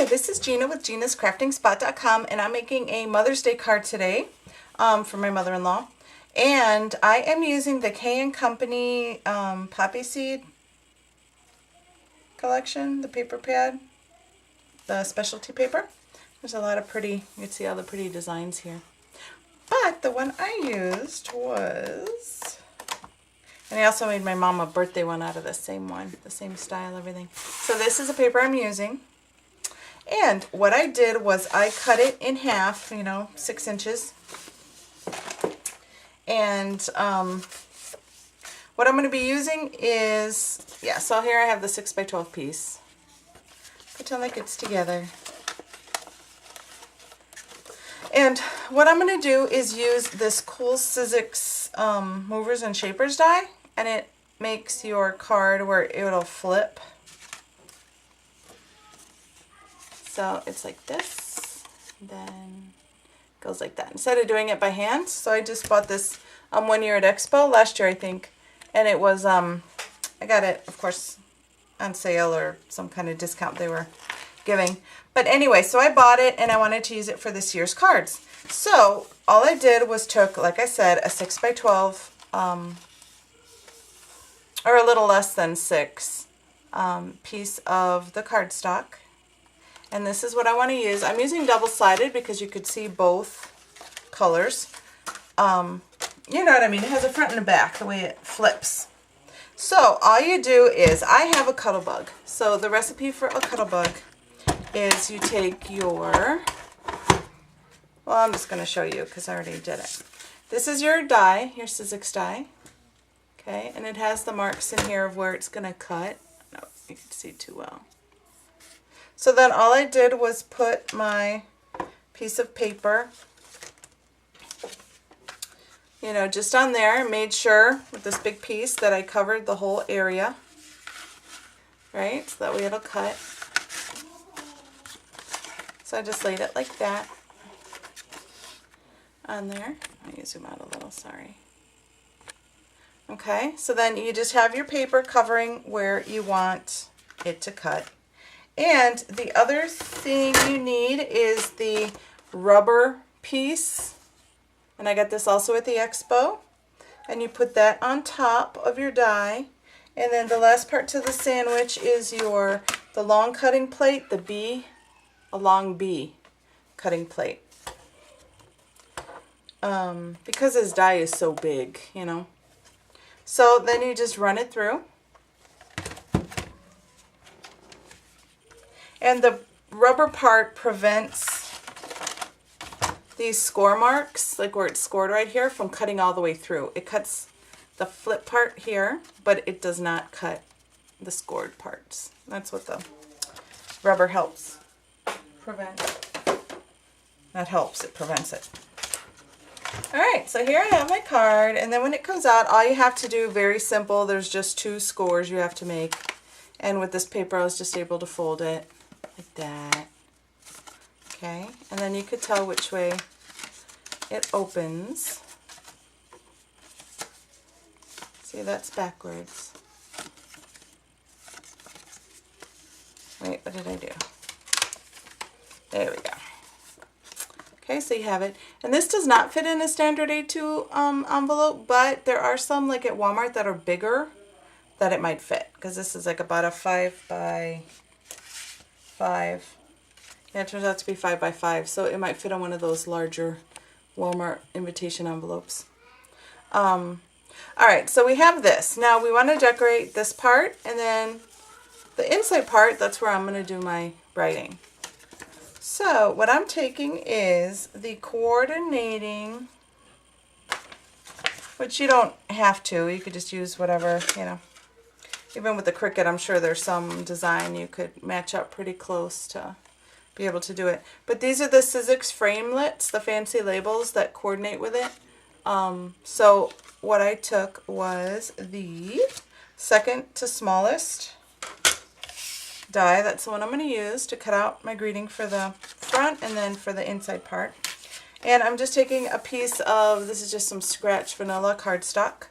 Hi, this is Gina with Gina'sCraftingSpot.com, and I'm making a Mother's Day card today for my mother-in-law. And I am using the K & Company Poppy Seed collection, the paper pad, the specialty paper. There's a lot of pretty, you can see all the pretty designs here. But the one I used was, and I also made my mom a birthday one out of the same one, the same style, everything. So this is a paper I'm using. And what I did was I cut it in half, 6 inches. And what I'm going to be using is, so here I have the 6 by 12 piece. Pretend like it's together. And what I'm going to do is use this Cool Sizzix movers and shapers die, and it makes your card where it'll flip. So it's like this, then goes like that instead of doing it by hand. So I just bought this one year at Expo, last year I think, and it was I got it of course on sale or some kind of discount they were giving. But anyway, so I bought it and I wanted to use it for this year's cards. So all I did was took, like I said, a 6 by 12 or a little less than 6 piece of the cardstock. And this is what I want to use. I'm using double-sided because you could see both colors. You know what I mean? It has a front and a back, the way it flips. So all you do is, I have a Cuttlebug. So the recipe for a Cuttlebug is you take your, well, I'm just going to show you because I already did it. This is your die, your Sizzix die. Okay, and it has the marks in here of where it's going to cut. No, you can see too well. So then all I did was put my piece of paper, just on there, and made sure with this big piece that I covered the whole area, right? So that way it'll cut. So I just laid it like that on there. Let me zoom out a little, sorry. Okay, so then you just have your paper covering where you want it to cut. And the other thing you need is the rubber piece. And I got this also at the Expo. And you put that on top of your die. And then the last part to the sandwich is the long cutting plate, a long B cutting plate. Because this die is so big, So then you just run it through. And the rubber part prevents these score marks, like where it's scored right here, from cutting all the way through. It cuts the flip part here, but it does not cut the scored parts. That's what the rubber helps prevent. That helps, it prevents it. Alright, so here I have my card, and then when it comes out, all you have to do, very simple, there's just 2 scores you have to make. And with this paper, I was just able to fold it like that. Okay, and then you could tell which way it opens. See, that's backwards. Wait, what did I do? There we go. Okay, so you have it. And this does not fit in a standard A2 envelope, but there are some, like at Walmart, that are bigger that it might fit. Because this is like about a 5 by 5. Yeah, it turns out to be 5 by 5, so it might fit on one of those larger Walmart invitation envelopes. Alright, so we have this. Now we want to decorate this part, and then the inside part, that's where I'm going to do my writing. So what I'm taking is the coordinating, which you don't have to, you could just use whatever, Even with the Cricut, I'm sure there's some design you could match up pretty close to be able to do it. But these are the Sizzix framelits, the fancy labels that coordinate with it. So what I took was the second to smallest die. That's the one I'm going to use to cut out my greeting for the front and then for the inside part. And I'm just taking a piece of, this is just some scratch vanilla cardstock.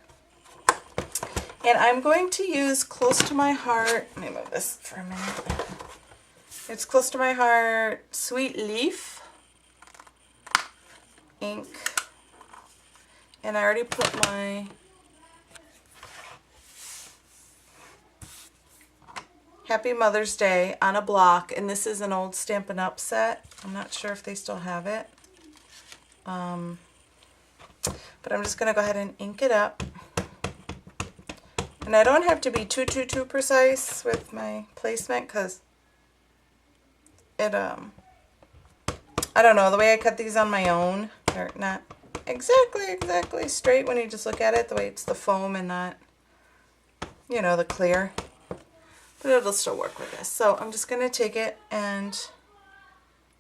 And I'm going to use close to my heart, let me move this for a minute. It's close to my heart. Sweet Leaf ink. And I already put my Happy Mother's Day on a block, and this is an old Stampin' Up set. I'm not sure if they still have it. But I'm just going to go ahead and ink it up. And I don't have to be too precise with my placement because it, I don't know, the way I cut these on my own, they're not exactly straight when you just look at it, the way it's the foam and not, you know, the clear. But it'll still work with this. So I'm just going to take it and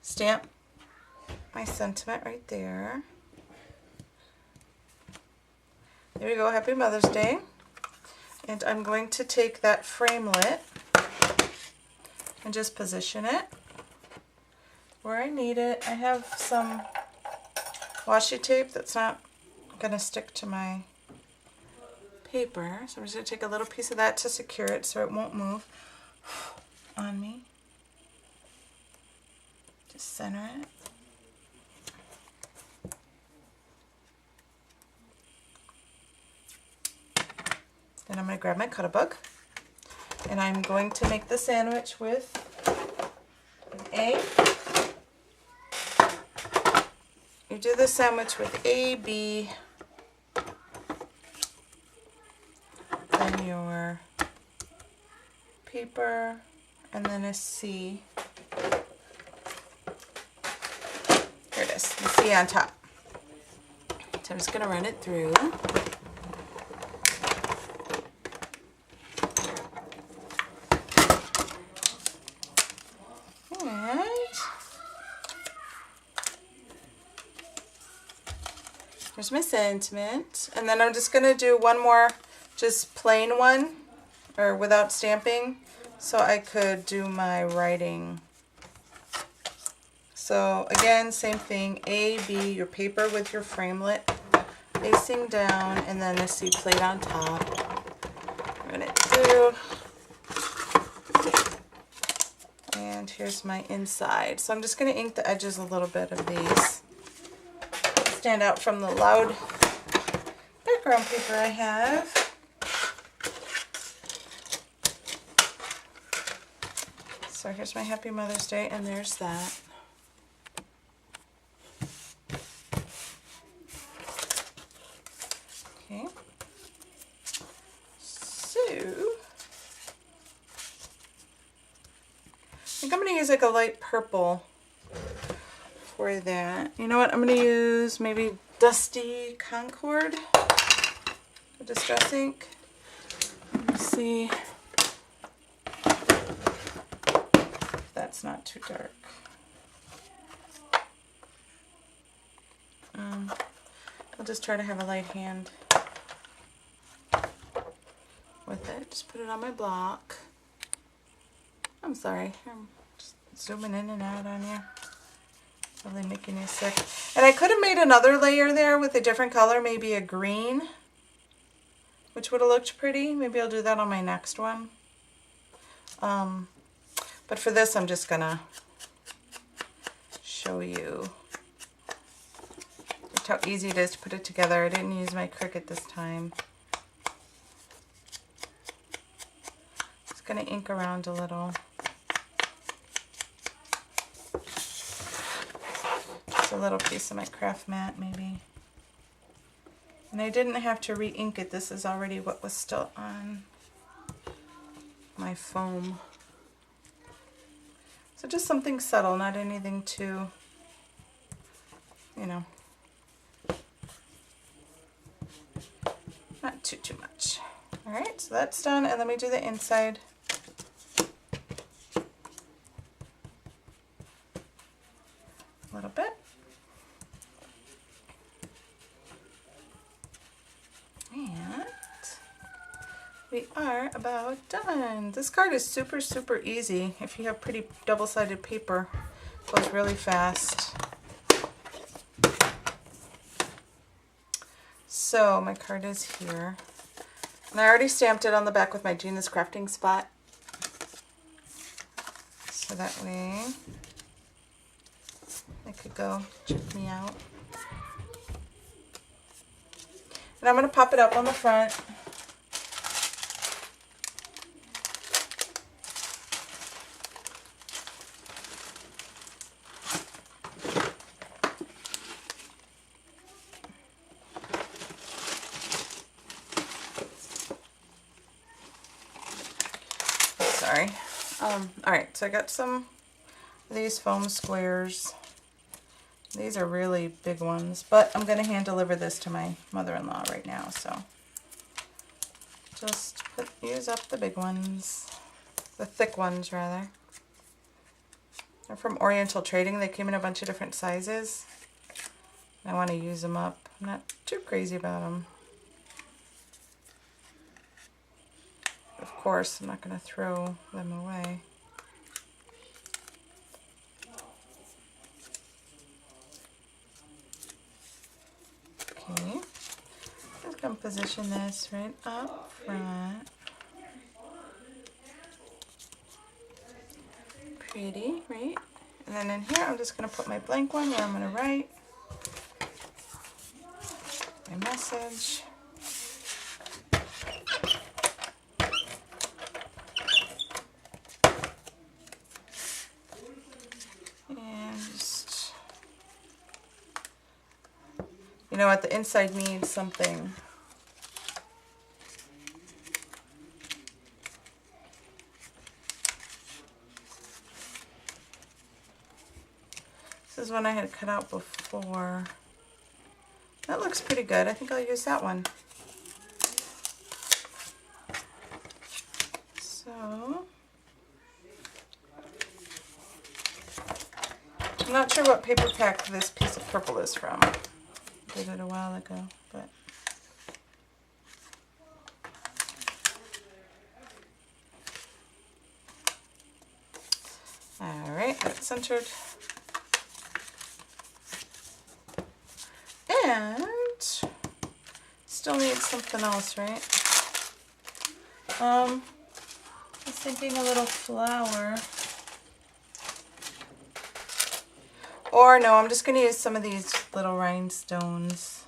stamp my sentiment right there. There you go, Happy Mother's Day. And I'm going to take that framelit and just position it where I need it. I have some washi tape that's not going to stick to my paper. So I'm just going to take a little piece of that to secure it so it won't move on me. Just center it. Then I'm going to grab my Cut-A-Bug, and I'm going to make the sandwich with an egg. You do the sandwich with A, B, then your paper, and then a C. Here it is, the C on top. So I'm just going to run it through. Here's my sentiment, and then I'm just going to do one more just plain one, or without stamping, so I could do my writing. So again, same thing, A, B, your paper with your framelit facing down, and then the C plate on top. Run it through. And here's my inside. So I'm just going to ink the edges a little bit of these. Stand out from the loud background paper I have. So here's my Happy Mother's Day, and there's that. Okay. So I think I'm going to use like a light purple for that. You know what? I'm going to use maybe Dusty Concord, a Distress ink. Let's see if that's not too dark. I'll just try to have a light hand with it. Just put it on my block. I'm sorry, I'm just zooming in and out on you. Really making you sick. And I could have made another layer there with a different color, maybe a green, which would have looked pretty. Maybe I'll do that on my next one. But for this, I'm just gonna show you just how easy it is to put it together. I didn't use my Cricut this time. Just gonna ink around a little. A little piece of my craft mat maybe. And I didn't have to re-ink it. This is already what was still on my foam. So just something subtle, not anything too, you know, not too much. Alright, so that's done, and let me do the inside. A little bit. We are about done. This card is super easy. If you have pretty double-sided paper, it goes really fast. So my card is here. And I already stamped it on the back with my Gina's Crafting Spot. So So that way I could go check me out. And I'm going to pop it up on the front. Sorry. Alright, so I got some of these foam squares. These are really big ones, but I'm going to hand deliver this to my mother-in-law right now, so just use up the big ones, the thick ones rather. They're from Oriental Trading. They came in a bunch of different sizes. I want to use them up. I'm not too crazy about them. Of course, I'm not going to throw them away. Okay, just going to position this right up front. Pretty, right? And then in here, I'm just going to put my blank one where I'm going to write my message. You know what, the inside needs something. This is one I had cut out before. That looks pretty good. I think I'll use that one. So, I'm not sure what paper pack this piece of purple is from. Did it a while ago, but all right, that's centered. And still need something else, right? I was thinking a little flower. Or no, I'm just going to use some of these little rhinestones.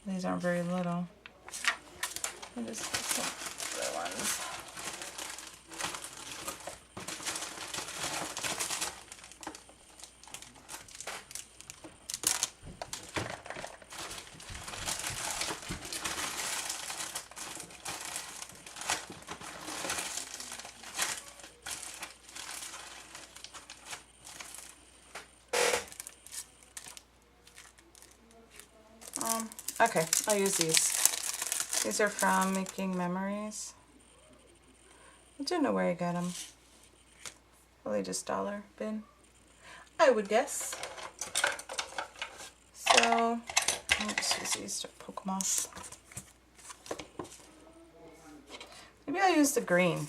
These aren't very little. I'll just put some other ones. Okay, I'll use these. These are from Making Memories. I don't know where I got them. Probably just dollar bin, I would guess. So, I'll just use these to poke them off. Maybe I'll use the green.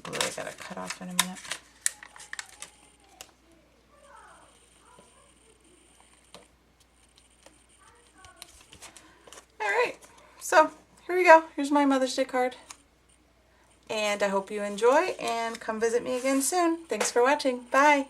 Glue I gotta cut off in a minute. Alright, so here we go. Here's my Mother's Day card. And I hope you enjoy and come visit me again soon. Thanks for watching. Bye!